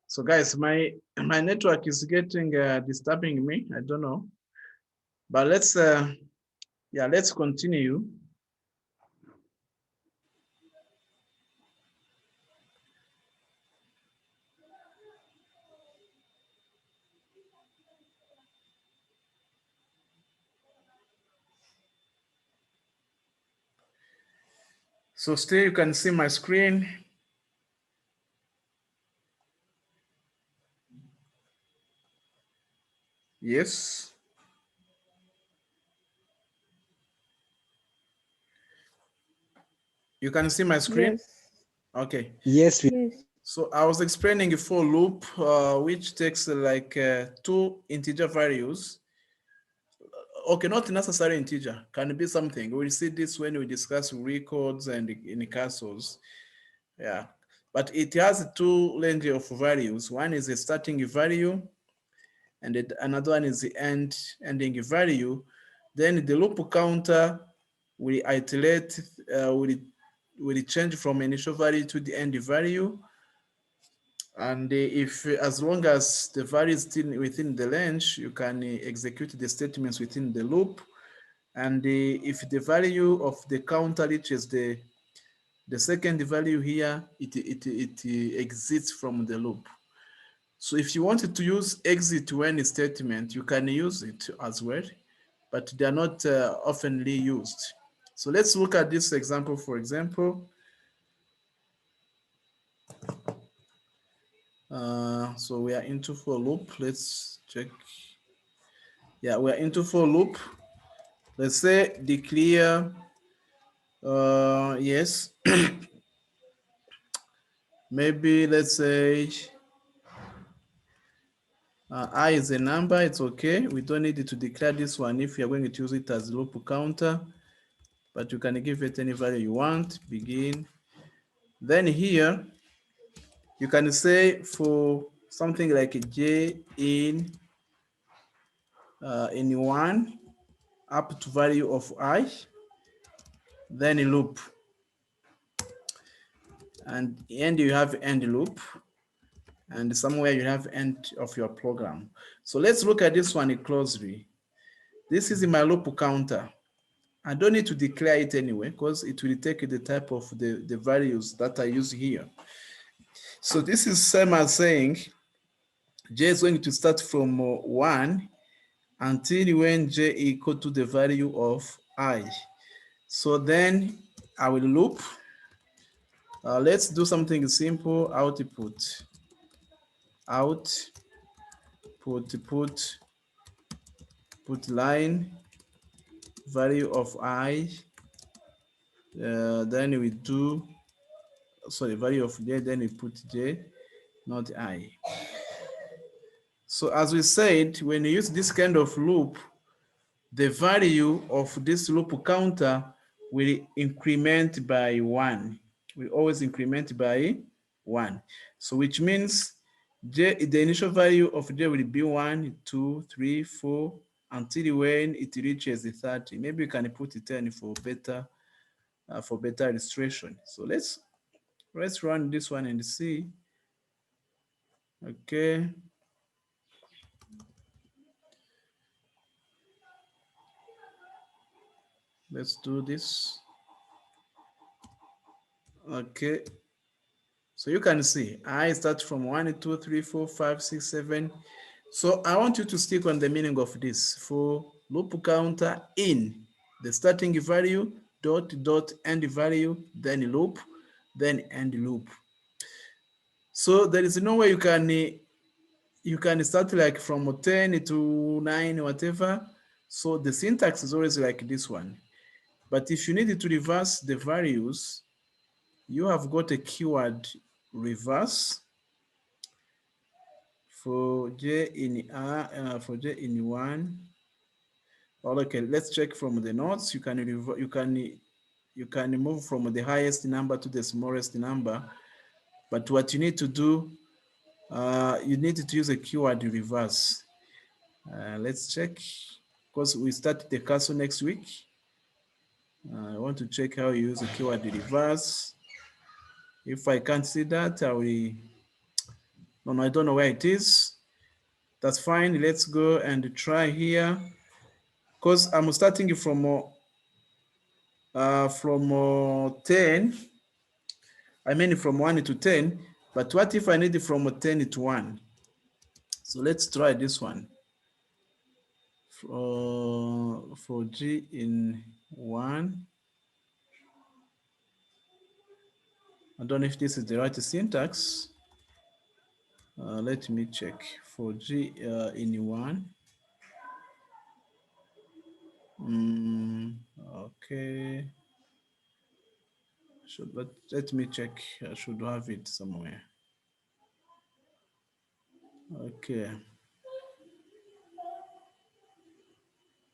So guys, my network is getting disturbing me. I don't know, but let's yeah, let's continue. So still you can see my screen. Yes. You can see my screen? Yes. Okay. Yes, Yes. So I was explaining a for loop, which takes like two integer values. Okay, not necessarily integer, can be something. We'll see this when we discuss records and in castles. Yeah, but it has two range of values. One is a starting value, and another one is the ending value. Then the loop counter will iterate, will change from initial value to the end value. And if as long as the value is still within the range, you can execute the statements within the loop. And if the value of the counter reaches the second value here, it exits from the loop. So if you wanted to use exit when statement, you can use it as well, but they are not oftenly used. So let's look at this example. For example, so we are into for loop. Let's check. Yeah, we are into for loop. Let's say declare, yes, maybe let's say I is a number, it's okay. We don't need to declare this one if you're going to use it as loop counter, but you can give it any value you want, begin. Then here, you can say for something like j in 1 up to value of I, then a loop. And end you have end loop, and somewhere you have end of your program. So let's look at this one closely. This is my loop counter. I don't need to declare it anyway because it will take the type of the values that I use here. So this is same as saying j is going to start from 1 until when j equal to the value of I. So then I will loop. Let's do something simple. Output put line value of I. Then we do, sorry, value of j, then we put j, not I. So as we said, when you use this kind of loop, the value of this loop counter will increment by 1. We always increment by 1. So which means j, the initial value of j will be 1, 2, 3, 4, until when it reaches the 30. Maybe you can put it 10 for better illustration. So let's run this one and see. Okay. Let's do this. Okay. So you can see I start from 1, 2, 3, 4, 5, 6, 7. So I want you to stick on the meaning of this. For loop counter in the starting value dot end value, then loop, then end loop. So there is no way you can start like from 10 to 9, whatever. So the syntax is always like this one. But if you need to reverse the values, you have got a keyword reverse for j in for j in 1. Okay, let's check from the notes. You can move from the highest number to the smallest number. But what you need to do, you need to use a keyword reverse. Let's check, because we start the castle next week. I want to check how you use the keyword reverse. If I can't see that, I will No, I don't know where it is. That's fine. Let's go and try here. Because I'm starting from 10. I mean from 1 to 10. But what if I need it from 10 to 1? So let's try this one. For G in 1. I don't know if this is the right syntax. Let me check. For G in 1. Okay. But let me check. I should have it somewhere. Okay.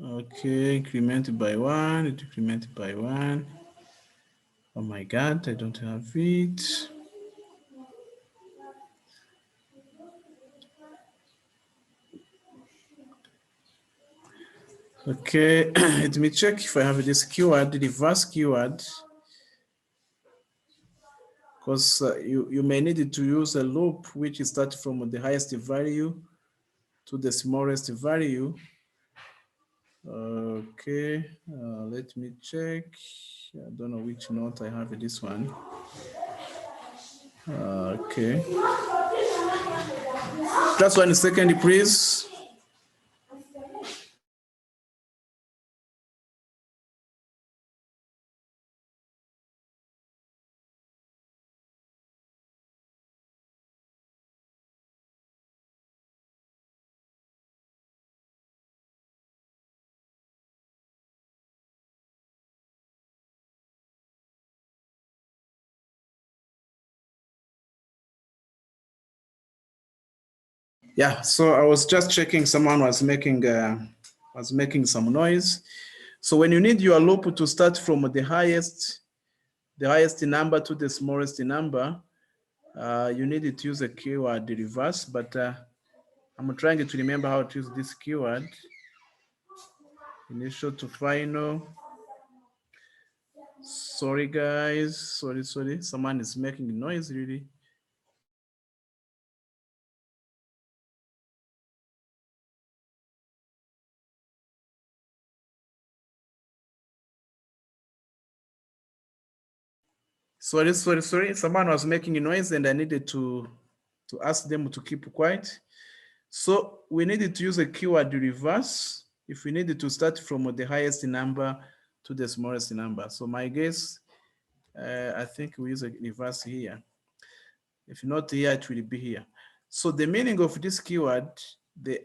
Okay, increment by 1, decrement by 1. Oh my God, I don't have it. Okay, let me check if I have this keyword, the reverse keyword. Because you may need to use a loop which starts from the highest value to the smallest value. Okay, let me check. I don't know which note I have this one. Okay. Just 1 second, please. Yeah, so I was just checking. Someone was making some noise. So when you need your loop to start from the highest number to the smallest number, you need to use a keyword, the reverse. But I'm trying to remember how to use this keyword. Initial to final. Sorry guys, sorry. Someone is making noise really. Sorry. Someone was making a noise and I needed to ask them to keep quiet. So we needed to use a keyword reverse if we needed to start from the highest number to the smallest number. So my guess, I think we use a reverse here. If not here, it will be here. So the meaning of this keyword, the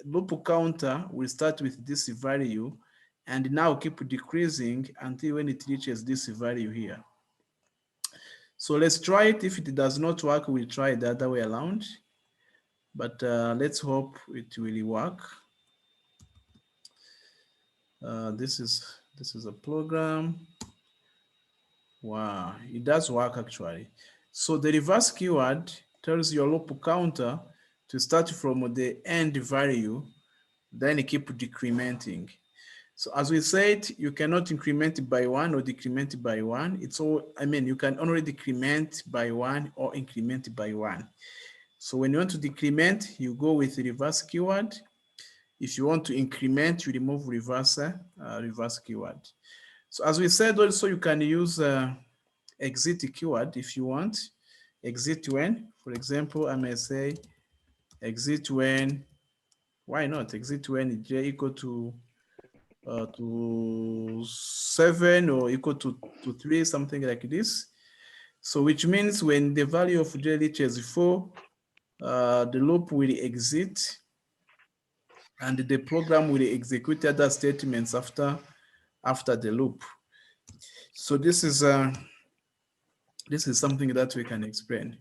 loop counter will start with this value and now keep decreasing until when it reaches this value here. So let's try it. If it does not work, we'll try the other way around. But let's hope it will work. This is a program. Wow, it does work actually. So the reverse keyword tells your loop counter to start from the end value, then keep decrementing. So as we said, you cannot increment by 1 or decrement by 1. It's all, I mean, you can only decrement by 1 or increment by 1. So when you want to decrement, you go with the reverse keyword. If you want to increment, you remove reverse keyword. So as we said, also you can use exit keyword if you want. Exit when, for example, I may say exit when. Why not? Exit when j equal to 7 or equal to 3, something like this. So which means when the value of j reaches 4, the loop will exit and the program will execute other statements after the loop. So this is something that we can explain.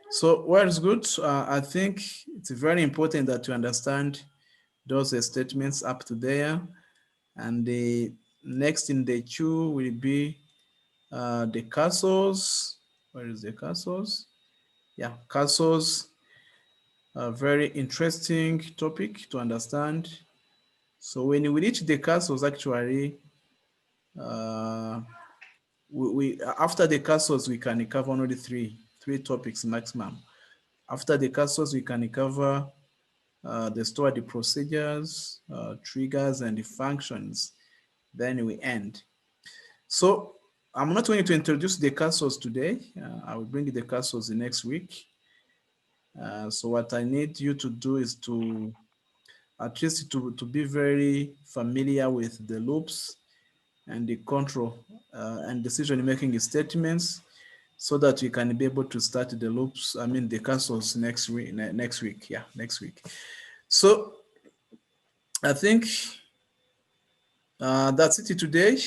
So what is good? I think it's very important that you understand those statements up to there. And the next in the queue will be the cursors. Where is the cursors? Yeah, cursors. A very interesting topic to understand. So when we reach the cursors, actually, we after the cursors we can cover only three topics maximum. After the castles, we can cover the stored procedures, triggers, and the functions. Then we end. So I'm not going to introduce the castles today. I will bring the castles the next week. So what I need you to do is to at least to be very familiar with the loops and the control and decision-making statements, so that we can be able to start the loops, I mean the castles next week. Next week. So I think that's it today.